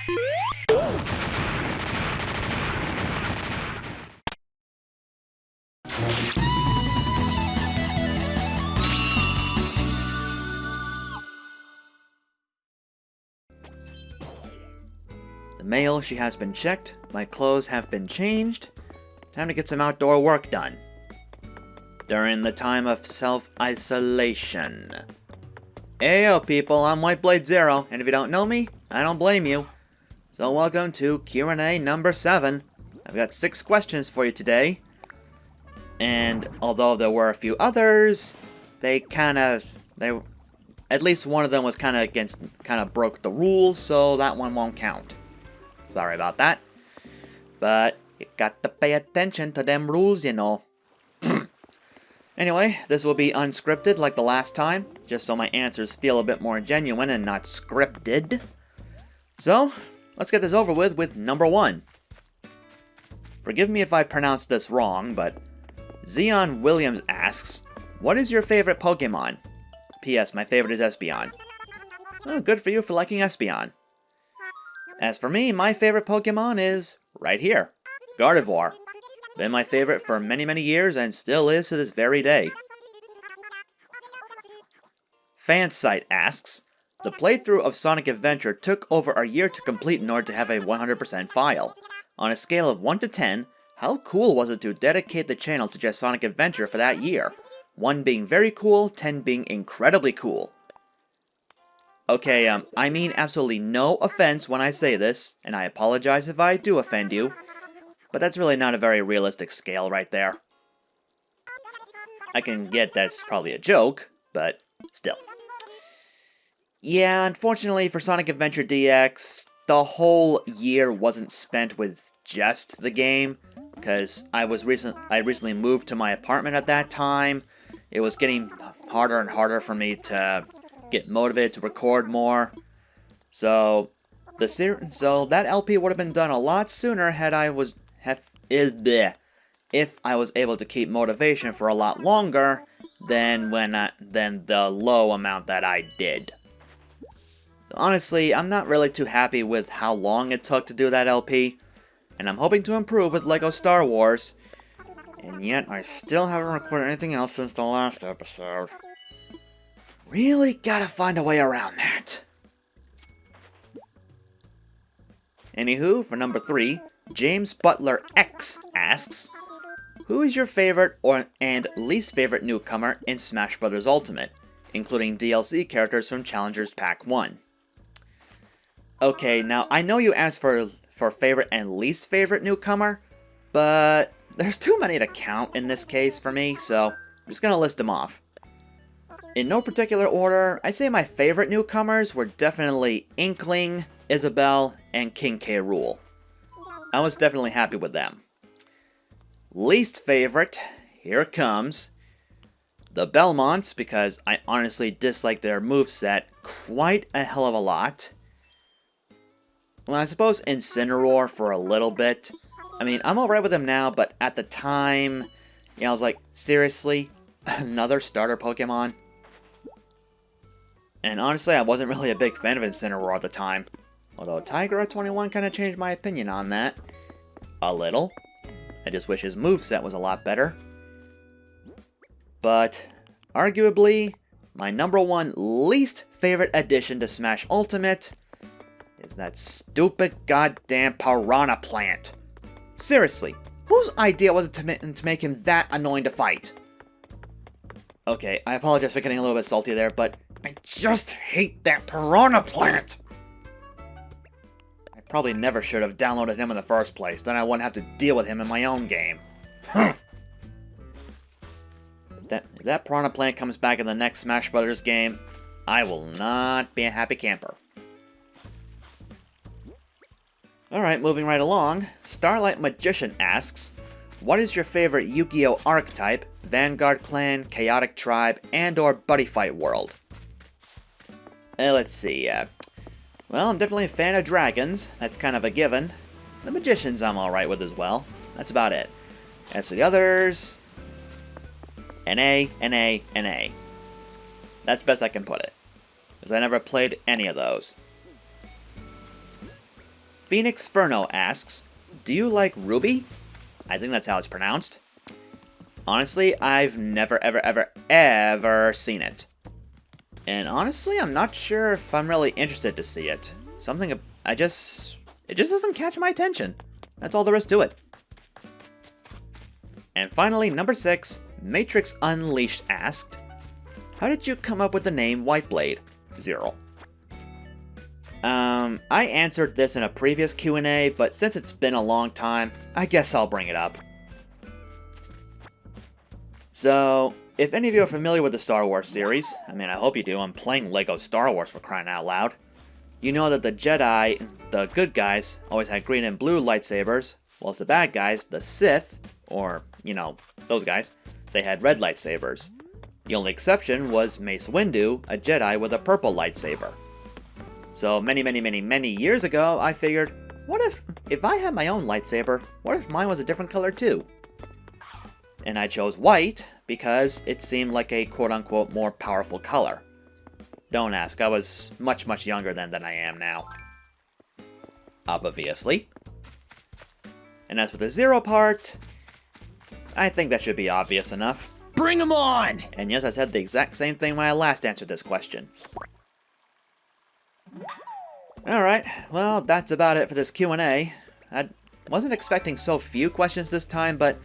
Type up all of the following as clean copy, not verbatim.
The mail, she has been checked. My clothes have been changed. Time to get some outdoor work done. During the time of self-isolation. Ayo people, I'm WhiteBladeZero, and if you don't know me, I don't blame you. So welcome to Q&A number 7. I've got 6 questions for you today. And although there were a few others, at least one of them was kind of broke the rules, so that one won't count. Sorry about that. But you got to pay attention to them rules, you know. Anyway, this will be unscripted like the last time, just so my answers feel a bit more genuine and not scripted. So, let's get this over with number 1. Forgive me if I pronounced this wrong, but Zeon Williams asks, what is your favorite Pokemon? P.S. My favorite is Espeon. Oh, good for you for liking Espeon. As for me, my favorite Pokemon is right here, Gardevoir. Been my favorite for many, many years and still is to this very day. Fansite asks, the playthrough of Sonic Adventure took over a year to complete in order to have a 100% file. On a scale of 1 to 10, how cool was it to dedicate the channel to just Sonic Adventure for that year? 1 being very cool, 10 being incredibly cool. Okay, I mean absolutely no offense when I say this, and I apologize if I do offend you. But that's really not a very realistic scale right there. I can get that's probably a joke, but still. Yeah, unfortunately for Sonic Adventure DX, the whole year wasn't spent with just the game, because I recently moved to my apartment at that time. It was getting harder and harder for me to get motivated to record more. So that LP would have been done a lot sooner if I was able to keep motivation for a lot longer than the low amount that I did. So honestly, I'm not really too happy with how long it took to do that LP, and I'm hoping to improve with LEGO Star Wars. And yet, I still haven't recorded anything else since the last episode. Really gotta find a way around that. Anywho, for number 3, James Butler X asks, who is your favorite and least favorite newcomer in Smash Bros. Ultimate, including DLC characters from Challengers Pack 1? Okay, now I know you asked for favorite and least favorite newcomer, but there's too many to count in this case for me, so I'm just gonna list them off. In no particular order, I'd say my favorite newcomers were definitely Inkling, Isabelle, and King K. Rool. I was definitely happy with them. Least favorite, here it comes. The Belmonts, because I honestly dislike their moveset quite a hell of a lot. Well, I suppose Incineroar for a little bit. I mean, I'm alright with him now, but at the time, I was like, seriously? Another starter Pokemon? And honestly, I wasn't really a big fan of Incineroar at the time. Although Tiger at 21 kind of changed my opinion on that. A little. I just wish his moveset was a lot better. But, arguably, my number 1 least favorite addition to Smash Ultimate is that stupid goddamn Piranha Plant. Seriously, whose idea was it to make him that annoying to fight? Okay, I apologize for getting a little bit salty there, but I just hate that Piranha Plant! I probably never should have downloaded him in the first place, then I wouldn't have to deal with him in my own game. If that Piranha Plant comes back in the next Smash Bros. Game, I will not be a happy camper. Alright, moving right along, Starlight Magician asks, what is your favorite Yukio archetype, Vanguard Clan, Chaotic Tribe, and or Buddy Fight World? Let's see, well, I'm definitely a fan of dragons, that's kind of a given. The magicians I'm alright with as well, that's about it. As for the others, NA. That's best I can put it, because I never played any of those. Phoenix Ferno asks, do you like Ruby? I think that's how it's pronounced. Honestly, I've never ever seen it. And honestly, I'm not sure if I'm really interested to see it. It just doesn't catch my attention. That's all there is to it. And finally, number 6, Matrix Unleashed asked, how did you come up with the name WhiteBladeZero? I answered this in a previous Q&A, but since it's been a long time, I guess I'll bring it up. So, if any of you are familiar with the Star Wars series, I mean, I hope you do, I'm playing LEGO Star Wars for crying out loud, you know that the Jedi, the good guys, always had green and blue lightsabers, whilst the bad guys, the Sith, or, you know, those guys, they had red lightsabers. The only exception was Mace Windu, a Jedi with a purple lightsaber. So many years ago, I figured, what if I had my own lightsaber, what if mine was a different color too? And I chose white because it seemed like a quote-unquote more powerful color. Don't ask, I was much younger then than I am now. Obviously. And as for the zero part, I think that should be obvious enough. Bring 'em on! And yes, I said the exact same thing when I last answered this question. Alright, well, that's about it for this Q&A. I wasn't expecting so few questions this time, but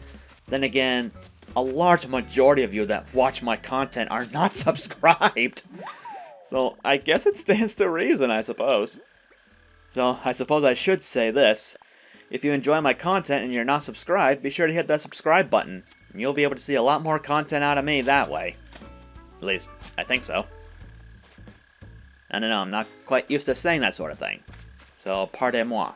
then again, a large majority of you that watch my content are not subscribed. So I guess it stands to reason, I suppose. So I suppose I should say this. If you enjoy my content and you're not subscribed, be sure to hit that subscribe button. And you'll be able to see a lot more content out of me that way. At least, I think so. I don't know, I'm not quite used to saying that sort of thing. So, pardon-moi.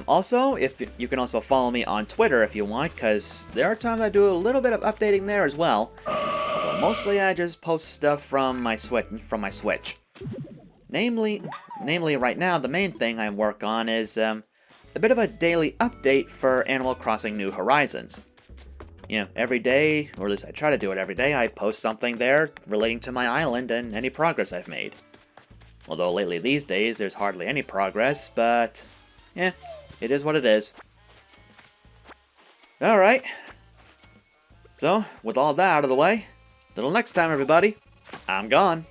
Also, if you can also follow me on Twitter if you want, because there are times I do a little bit of updating there as well. Although mostly I just post stuff from my Switch. Namely, right now, the main thing I work on is a bit of a daily update for Animal Crossing New Horizons. You know, every day, or at least I try to do it every day, I post something there relating to my island and any progress I've made. Although lately these days, there's hardly any progress, but yeah, it is what it is. Alright. So, with all that out of the way, till next time everybody, I'm gone.